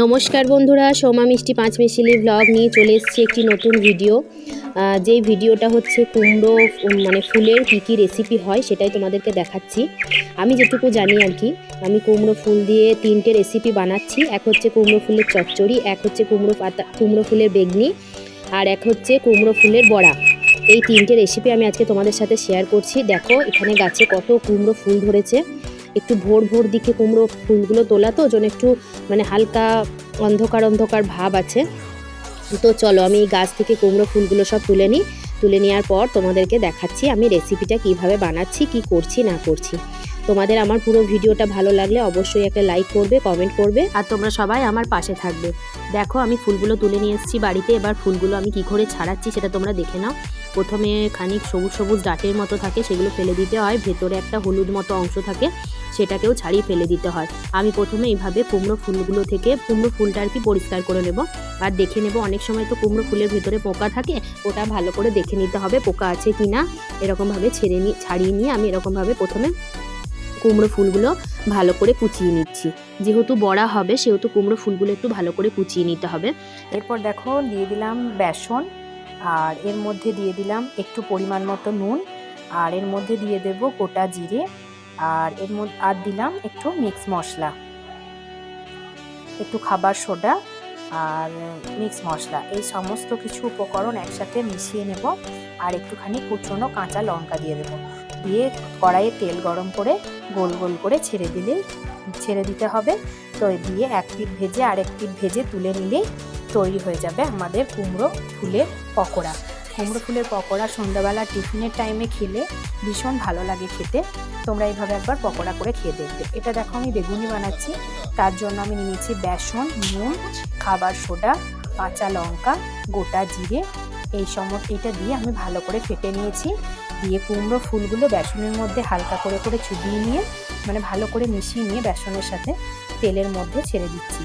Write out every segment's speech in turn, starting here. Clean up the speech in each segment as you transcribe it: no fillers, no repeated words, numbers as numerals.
নমস্কার বন্ধুরা, সোমা মিষ্টি পাঁচমিশালি ব্লগ নিয়ে চলে এসেছি একটি নতুন ভিডিও। যেই ভিডিওটা হচ্ছে কুমড়ো মানে ফুলের কী কী রেসিপি হয় সেটাই তোমাদেরকে দেখাচ্ছি। আমি যেটুকু জানি আর কি, আমি কুমড়ো ফুল দিয়ে 3টে রেসিপি বানাচ্ছি। এক হচ্ছে কুমড়ো ফুলের চচ্চড়ি, এক হচ্ছে কুমড়ো ফুলের বেগনি, আর এক হচ্ছে কুমড়ো ফুলের বড়া। এই 3টে রেসিপি আমি আজকে তোমাদের সাথে শেয়ার করছি। দেখো এখানে গাছে কত কুমড়ো ফুল ধরেছে। একটু ভোর ভোর দিকে কুমড়ো ফুলগুলো তোলা, তো ওজন একটু মানে হালকা অন্ধকার অন্ধকার ভাব আছে। তো চলো আমি এই গাছ থেকে কুমড়ো ফুলগুলো সব তুলে নেওয়ার পর তোমাদেরকে দেখাচ্ছি আমি রেসিপিটা কিভাবে বানাচ্ছি, কি করছি না করছি। তোমাদের আমার পুরো ভিডিওটা ভালো লাগলে অবশ্যই একটা লাইক করবে, কমেন্ট করবে, আর তোমরা সবাই আমার পাশে থাকবে। দেখো আমি ফুলগুলো তুলে নিয়ে এসেছি বাড়িতে। এবার ফুলগুলো আমি কি করে ছাড়াচ্ছি সেটা তোমরা দেখে নাও। প্রথমে খানিক সবুজ সবুজ ডাটের মতো থাকে, সেগুলো ফেলে দিতে হয়। ভেতরে একটা হলুদ মতো অংশ থাকে, সেটাকেও ছাড়িয়ে ফেলে দিতে হয়। আমি প্রথমে এইভাবে কুমড়ো ফুলগুলো থেকে কুমড়ো ফুলটা আর কি পরিষ্কার করে নেব আর দেখে নেব। অনেক সময় তো কুমড়ো ফুলের ভেতরে পোকা থাকে, ওটা ভালো করে দেখে নিতে হবে পোকা আছে কি না। এরকমভাবে ছাড়িয়ে নিয়ে আমি এরকমভাবে প্রথমে কুমড়ো ফুলগুলো ভালো করে কুচিয়ে নিচ্ছি। যেহেতু বড়া হবে সেহেতু কুমড়ো ফুলগুলো একটু ভালো করে কুচিয়ে নিতে হবে। এরপর দেখো দিয়ে দিলাম বেসন, আর এর মধ্যে দিয়ে দিলাম একটু পরিমাণ মতো নুন, আর এর মধ্যে দিয়ে দেব গোটা জিরে, আর এর মধ্যে আর দিলাম একটু মিক্স মশলা, একটু খাবার সোডা আর মিক্স মশলা। এই সমস্ত কিছু উপকরণ একসাথে মিশিয়ে নেব, আর একটুখানি কুচনো কাঁচা লঙ্কা দিয়ে দেবো। দিয়ে কড়াইয়ে তেল গরম করে গোল গোল করে ছেড়ে দিতে হবে। তো দিয়ে এক পিঠ ভেজে আর এক পিঠ ভেজে তুলে নিলেই তৈরি হয়ে যাবে আমাদের কুমড়ো ফুলের পকোড়া। কুমড়ো ফুলের পকোড়া সন্ধ্যাবেলা টিফিনের টাইমে খেলে ভীষণ ভালো লাগে খেতে। তোমরা এইভাবে একবার পকোড়া করে খেয়ে দেখবে। এটা দেখো আমি বেগুনি বানাচ্ছি, তার জন্য আমি নিয়েছি বেসন, নুন, খাবার সোডা, কাঁচা লঙ্কা, গোটা জিরে, এটা দিয়ে আমি ভালো করে ফেটে নিয়েছি। দিয়ে কুমড়ো ফুলগুলো বেসনের মধ্যে হালকা করে করে চুবিয়ে নিয়ে মানে ভালো করে মিশিয়ে নিয়ে বেসনের সাথে তেলের মধ্যে ছেড়ে দিচ্ছি।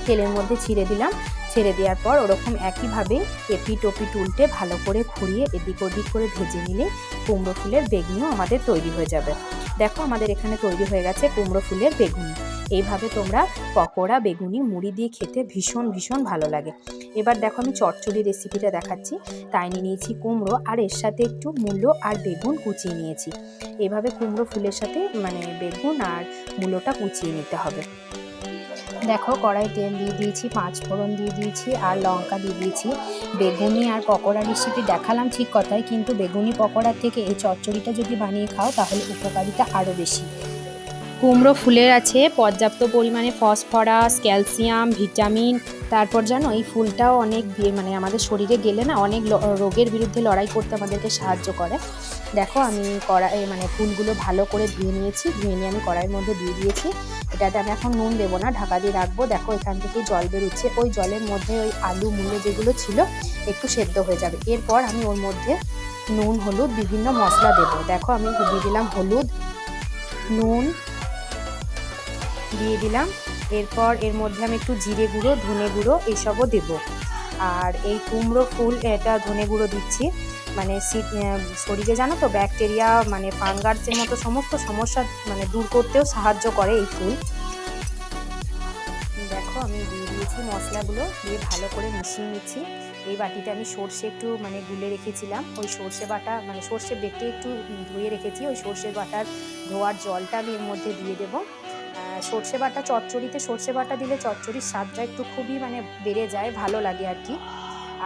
তেলের মধ্যে ছেড়ে দেওয়ার পর ওরকম একইভাবে এপিট ওপিট উল্টে ভালো করে ঘুরিয়ে এদিক ওদিক করে ভেজে নিলে কুমড়ো ফুলের বেগুনিও আমাদের তৈরি হয়ে যাবে। দেখো আমাদের এখানে তৈরি হয়ে গেছে কুমড়ো ফুলের বেগুনি। এইভাবে তোমরা পকোড়া বেগুনি মুড়ি দিয়ে খেতে ভীষণ ভীষণ ভালো লাগে। এবার দেখো আমি চচ্চড়ি রেসিপিটা দেখাচ্ছি। তাই নিয়েছি কুমড়ো, আর এর সাথে একটু মূলো আর বেগুন কুচিয়ে নিয়েছি। এভাবে কুমড়ো ফুলের সাথে মানে বেগুন আর মূলোটা কুচিয়ে নিতে হবে। দেখো কড়াই তেল দিয়ে দিয়েছি, 5 ফোড়ন দিয়ে দিয়েছি, আর লঙ্কা দিয়ে দিয়েছি। বেগুনি আর পকোড়া রেসিপি দেখালাম ঠিক কথাই, কিন্তু বেগুনি পকোড়ার থেকে এই চচ্চড়িটা যদি বানিয়ে খাও তাহলে উপকারিতা আরও বেশি। কুমড়ো ফুলের আছে পর্যাপ্ত পরিমাণে ফসফরাস, ক্যালসিয়াম, ভিটামিন। তারপর জানো এই ফুলটাও অনেক মানে আমাদের শরীরে গেলে না অনেক রোগের বিরুদ্ধে লড়াই করতে আমাদেরকে সাহায্য করে। দেখো আমি মানে ফুলগুলো ভালো করে ধুয়ে নিয়ে আমি কড়াইয়ের মধ্যে দিয়ে দিয়েছি। এটাতে আমি এখন নুন দেবো না, ঢাকা দিয়ে রাখবো। দেখো এখান থেকে জল বেরোচ্ছে, ওই জলের মধ্যে ওই আলু মূলো যেগুলো ছিল একটু সেদ্ধ হয়ে যাবে। এরপর আমি ওর মধ্যে নুন, হলুদ, বিভিন্ন মশলা দেবো। দেখো আমি দিয়ে দিলাম হলুদ, নুন দিয়ে দিলাম। এরপর এর মধ্যে আমি একটু জিরে গুঁড়ো, ধনে গুঁড়ো এসবও দেব। আর এই কুমড়ো ফুল এটা ধনে গুঁড়ো দিচ্ছি, মানে শরীরে জানো তো ব্যাকটেরিয়া মানে ফাঙ্গাসের মতো সমস্ত সমস্যা মানে দূর করতেও সাহায্য করে এই ফুল। দেখো আমি দিয়ে দিয়েছি মশলাগুলো, দিয়ে ভালো করে মিশিয়ে নিচ্ছি। এই বাটিতে আমি সর্ষে একটু মানে গুলে রেখেছিলাম, ওই সর্ষে বাটা মানে সর্ষে বেটে একটু ধুয়ে রেখেছি, ওই সর্ষে বাটার ধোয়ার জলটা আমি এর মধ্যে দিয়ে দেবো। সর্ষে বাটা চচ্চড়িতে সর্ষে বাটা দিলে চচ্চড়ির স্বাদটা একটু খুবই মানে বেড়ে যায়, ভালো লাগে আর কি।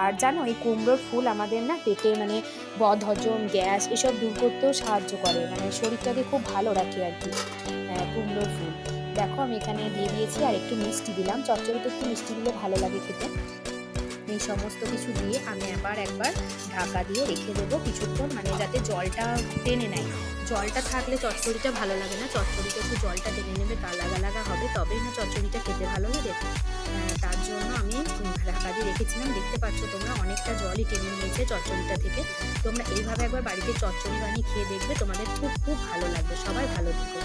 আর জানো এই কুমড়োর ফুল আমাদের না পেটে মানে বদহজম, গ্যাস এসব দূর করতেও সাহায্য করে, মানে শরীরটাকে খুব ভালো রাখে আর কি কুমড়োর ফুল। দেখো আমি এখানে দিয়ে দিয়েছি, আর একটু মিষ্টি দিলাম। চচ্চড়িতে একটু মিষ্টি দিলে ভালো লাগে খেতে। এই সমস্ত কিছু দিয়ে আমি একবার ঢাকা দিয়ে রেখে দেবো কিছুক্ষণ, মানে যাতে জলটা টেনে নেয়। জলটা থাকলে চচ্চড়িটা ভালো লাগে না, চচ্চড়িটা একটু জলটা টেনে নেবে, তা লাগা হবে, তবেই না চচ্চড়িটা খেতে ভালো লাগে। তার জন্য আমি ঢাকা দিয়ে রেখেছিলাম। দেখতে পাচ্ছ তোমরা অনেকটা জলই টেনে নিয়েছে চচ্চড়িটা থেকে। তোমরা এইভাবে একবার বাড়িতে চচ্চড়ি বানিয়ে খেয়ে দেখবে, তোমাদের খুব খুব ভালো লাগবে। সবাই ভালো থেকো।